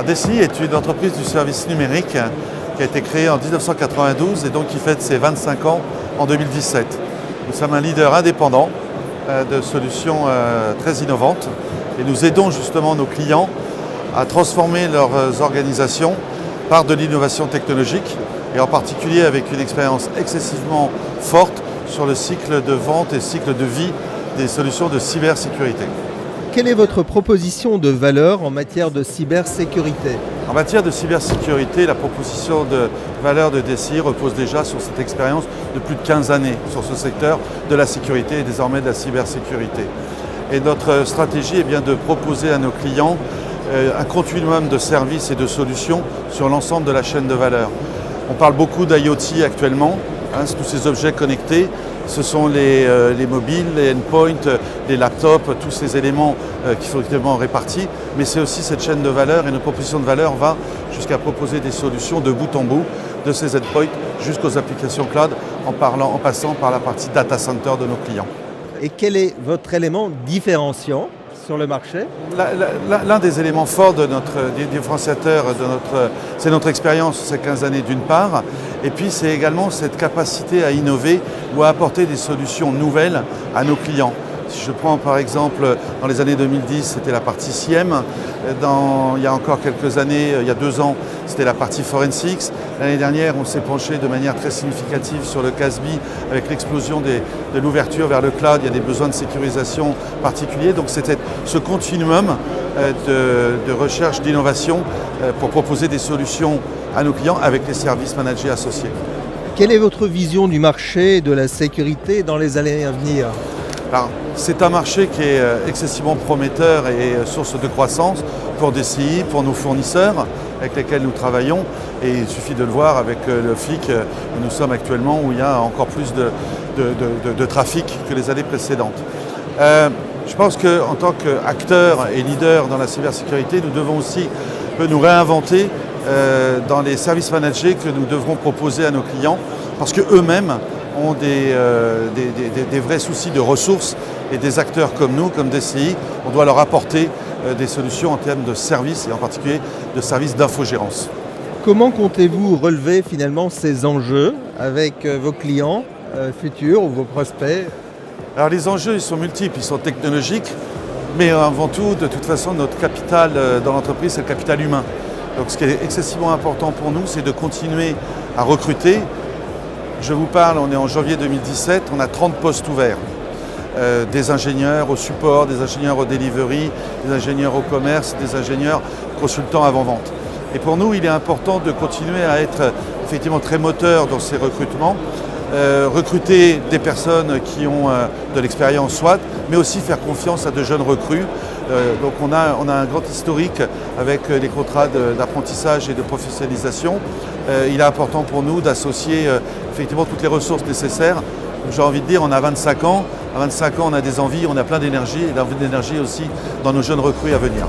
DCI est une entreprise du service numérique qui a été créée en 1992 et donc qui fête ses 25 ans en 2017. Nous sommes un leader indépendant de solutions très innovantes et nous aidons justement nos clients à transformer leurs organisations par de l'innovation technologique et en particulier avec une expérience excessivement forte sur le cycle de vente et cycle de vie des solutions de cybersécurité. Quelle est votre proposition de valeur en matière de cybersécurité ? En matière de cybersécurité, la proposition de valeur de DCI repose déjà sur cette expérience de plus de 15 années sur ce secteur de la sécurité et désormais de la cybersécurité. Et notre stratégie est bien de proposer à nos clients un continuum de services et de solutions sur l'ensemble de la chaîne de valeur. On parle beaucoup d'IoT actuellement, tous ces objets connectés. Ce sont les mobiles, les endpoints, les laptops, tous ces éléments qui sont effectivement répartis. Mais c'est aussi cette chaîne de valeur et notre proposition de valeur va jusqu'à proposer des solutions de bout en bout, de ces endpoints jusqu'aux applications cloud, en passant par la partie data center de nos clients. Et quel est votre élément différenciant sur le marché ? L'un des éléments forts de notre différenciateur, c'est notre expérience ces 15 années d'une part, et puis c'est également cette capacité à innover ou à apporter des solutions nouvelles à nos clients. Si je prends par exemple, dans les années 2010, c'était la partie SIEM. Il y a encore quelques années, il y a 2 ans, c'était la partie Forensics. L'année dernière, on s'est penché de manière très significative sur le CASB avec l'explosion de l'ouverture vers le cloud. Il y a des besoins de sécurisation particuliers. Donc c'était ce continuum de recherche, d'innovation pour proposer des solutions à nos clients avec les services managés associés. Quelle est votre vision du marché de la sécurité dans les années à venir ? Alors, c'est un marché qui est excessivement prometteur et source de croissance pour DCI, pour nos fournisseurs avec lesquels nous travaillons. Et il suffit de le voir avec le FIC où nous sommes actuellement, où il y a encore plus de trafic que les années précédentes. Je pense qu'en tant qu'acteur et leader dans la cybersécurité, nous devons aussi nous réinventer dans les services managés que nous devrons proposer à nos clients, parce qu'eux-mêmes ont des vrais soucis de ressources et des acteurs comme nous, comme DCI, on doit leur apporter des solutions en termes de services et en particulier de services d'infogérance. Comment comptez-vous relever finalement ces enjeux avec vos clients futurs ou vos prospects ? Alors les enjeux ils sont multiples, ils sont technologiques, mais avant tout, de toute façon, notre capital dans l'entreprise, c'est le capital humain. Donc ce qui est excessivement important pour nous, c'est de continuer à recruter. Je vous parle, on est en janvier 2017, on a 30 postes ouverts. Des ingénieurs au support, des ingénieurs au delivery, des ingénieurs au commerce, des ingénieurs consultants avant-vente. Et pour nous, il est important de continuer à être effectivement très moteur dans ces recrutements, recruter des personnes qui ont de l'expérience soit, mais aussi faire confiance à de jeunes recrues. Donc on a un grand historique avec les contrats d'apprentissage et de professionnalisation. Il est important pour nous d'associer effectivement toutes les ressources nécessaires. J'ai envie de dire, on a 25 ans. À 25 ans, on a des envies, on a plein d'énergie et d'énergie aussi dans nos jeunes recrues à venir.